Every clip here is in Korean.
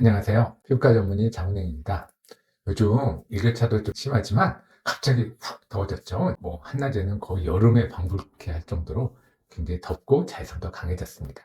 안녕하세요. 피부과 전문의 장은영입니다. 요즘 일교차도 좀 심하지만 갑자기 훅 더워졌죠. 한낮에는 거의 여름에 방불케 할 정도로 굉장히 덥고 자외선도 강해졌습니다.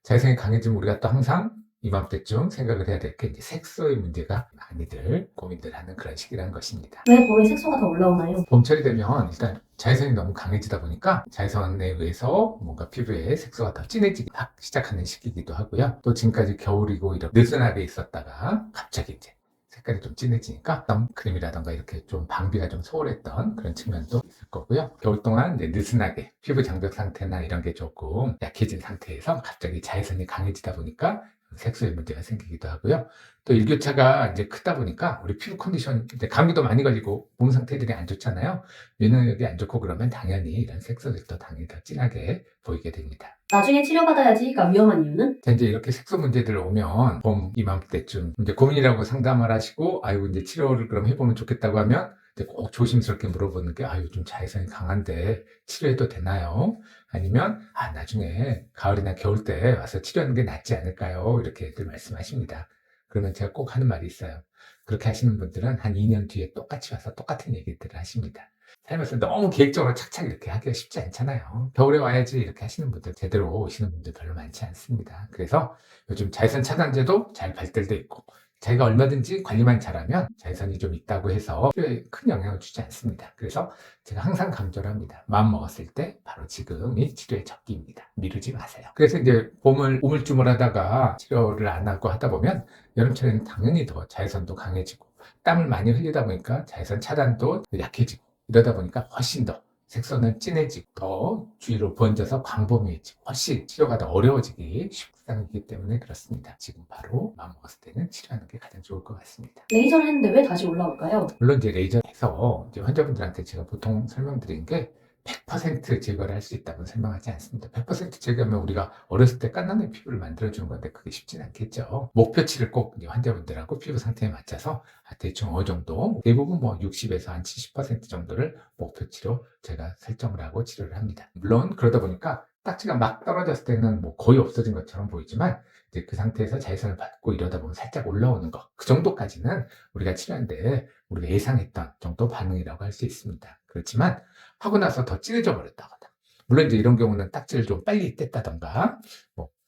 자외선이 강해지면 우리가 또 항상 이맘때쯤 생각을 해야 될 게 이제 색소의 문제가 많이들 고민들 하는 그런 시기라는 것입니다. 왜 봄에 색소가 더 올라오나요? 봄철이 되면 일단 자외선이 너무 강해지다 보니까 자외선에 의해서 뭔가 피부에 색소가 더 진해지기 시작하는 시기이기도 하고요. 또 지금까지 겨울이고 이렇게 느슨하게 있었다가 갑자기 이제 색깔이 좀 진해지니까 선크림이라던가 이렇게 좀 방비가 좀 소홀했던 그런 측면도 있을 거고요. 겨울 동안 이제 느슨하게 피부 장벽 상태나 이런 게 조금 약해진 상태에서 갑자기 자외선이 강해지다 보니까 색소의 문제가 생기기도 하고요. 또 일교차가 이제 크다 보니까 우리 피부 컨디션, 이제 감기도 많이 걸리고 몸 상태들이 안 좋잖아요. 면역력이 안 좋고 그러면 당연히 이런 색소들도 당연히 더 진하게 보이게 됩니다. 나중에 치료받아야지가 위험한 이유는? 자, 이제 이렇게 색소 문제들 오면 봄 이맘때쯤 이제 고민이라고 상담을 하시고, 아유, 이제 치료를 그럼 해보면 좋겠다고 하면 이제 꼭 조심스럽게 물어보는 게, 아, 요즘 자외선이 강한데 치료해도 되나요? 아니면, 나중에 가을이나 겨울 때 와서 치료하는 게 낫지 않을까요? 이렇게들 말씀하십니다. 그러면 제가 꼭 하는 말이 있어요. 그렇게 하시는 분들은 한 2년 뒤에 똑같이 와서 똑같은 얘기들을 하십니다. 살면서 너무 계획적으로 착착 이렇게 하기가 쉽지 않잖아요. 겨울에 와야지 이렇게 하시는 분들, 제대로 오시는 분들 별로 많지 않습니다. 그래서 요즘 자외선 차단제도 잘 발달돼 있고, 자기가 얼마든지 관리만 잘하면 자외선이 좀 있다고 해서 피부에 큰 영향을 주지 않습니다. 그래서 제가 항상 강조를 합니다. 마음 먹었을 때 바로 지금이 치료의 적기입니다. 미루지 마세요. 그래서 이제 봄을 우물쭈물하다가 치료를 안 하고 하다 보면 여름철에는 당연히 더 자외선도 강해지고 땀을 많이 흘리다 보니까 자외선 차단도 약해지고, 이러다 보니까 훨씬 더 색소는 진해지고 더 주위로 번져서 광범위해지고 훨씬 치료가 더 어려워지기 쉽상이기 때문에 그렇습니다. 지금 바로 마음먹었을 때는 치료하는 게 가장 좋을 것 같습니다. 레이저를 했는데 왜 다시 올라올까요? 물론 이제 레이저에서 이제 환자분들한테 제가 보통 설명드린 게 100% 제거를 할 수 있다고 설명하지 않습니다. 100% 제거하면 우리가 어렸을 때 깐난의 피부를 만들어주는 건데 그게 쉽진 않겠죠. 목표치를 꼭 이제 환자분들하고 피부 상태에 맞춰서 대충 어느 정도, 대부분 60에서 한 70% 정도를 목표치로 제가 설정을 하고 치료를 합니다. 물론 그러다 보니까 딱지가 막 떨어졌을 때는 거의 없어진 것처럼 보이지만 이제 그 상태에서 자외선을 받고 이러다 보면 살짝 올라오는 거, 그 정도까지는 우리가 치료하는데 우리가 예상했던 정도 반응이라고 할 수 있습니다. 그렇지만 하고 나서 더 진해져 버렸다거나, 물론 이제 이런 경우는 딱지를 좀 빨리 뗐다던가,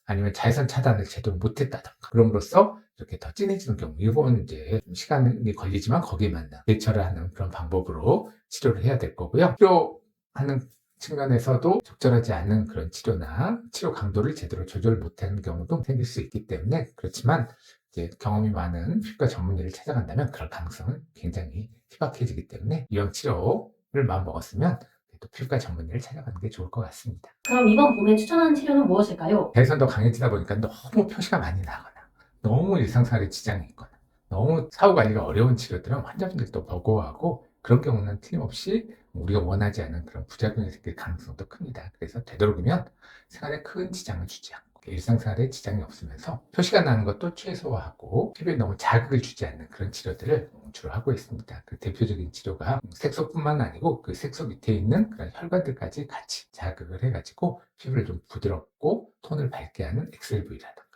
아니면 자외선 차단을 제대로 못했다던가, 그럼으로써 이렇게 더 진해지는 경우, 이건 이제 좀 시간이 걸리지만 거기에 맞는 대처를 하는 그런 방법으로 치료를 해야 될 거고요. 치료하는 측면에서도 적절하지 않은 그런 치료나 치료 강도를 제대로 조절 못하는 경우도 생길 수 있기 때문에, 그렇지만 이제 경험이 많은 피부과 전문의를 찾아간다면 그럴 가능성은 굉장히 희박해지기 때문에 이왕 치료를 마음먹었으면 또 피부과 전문의를 찾아가는 게 좋을 것 같습니다. 그럼 이번 봄에 추천하는 치료는 무엇일까요? 자외선도 강해지다 보니까 너무 표시가 많이 나거나 너무 일상생활에 지장이 있거나 너무 사후 관리가 어려운 치료들은 환자분들도 버거워하고, 그런 경우는 틀림없이 우리가 원하지 않은 그런 부작용이 생길 가능성도 큽니다. 그래서 되도록이면 생활에 큰 지장을 주지 않고 일상생활에 지장이 없으면서 표시가 나는 것도 최소화하고 피부에 너무 자극을 주지 않는 그런 치료들을 주로 하고 있습니다. 그 대표적인 치료가 색소뿐만 아니고 그 색소 밑에 있는 그런 혈관들까지 같이 자극을 해가지고 피부를 좀 부드럽고 톤을 밝게 하는 엑셀브이라든가,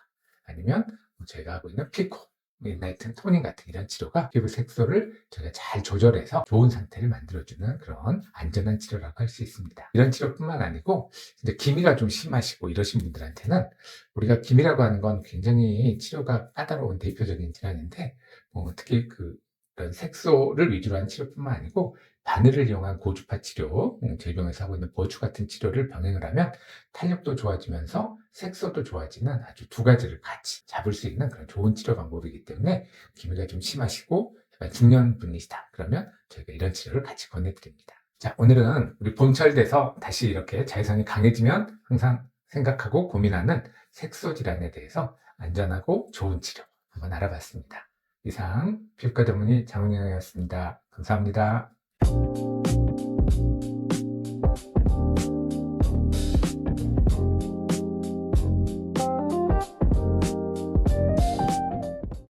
아니면 저희가 하고 있는 피코, 나이튼 토닝 같은 이런 치료가 피부 색소를 저희가 잘 조절해서 좋은 상태를 만들어주는 그런 안전한 치료라고 할 수 있습니다. 이런 치료뿐만 아니고 이제 기미가 좀 심하시고 이러신 분들한테는, 우리가 기미라고 하는 건 굉장히 치료가 까다로운 대표적인 질환인데, 특히 그런 색소를 위주로 한 치료뿐만 아니고 바늘을 이용한 고주파 치료, 저희 병원에서 하고 있는 버추 같은 치료를 병행을 하면 탄력도 좋아지면서 색소도 좋아지는 아주 두 가지를 같이 잡을 수 있는 그런 좋은 치료 방법이기 때문에, 기미가 좀 심하시고 약간 중년 분이시다 그러면 저희가 이런 치료를 같이 권해드립니다. 자, 오늘은 우리 봄철 돼서 다시 이렇게 자외선이 강해지면 항상 생각하고 고민하는 색소 질환에 대해서 안전하고 좋은 치료 한번 알아봤습니다. 이상 피부과 전문의 장은영이었습니다. 감사합니다.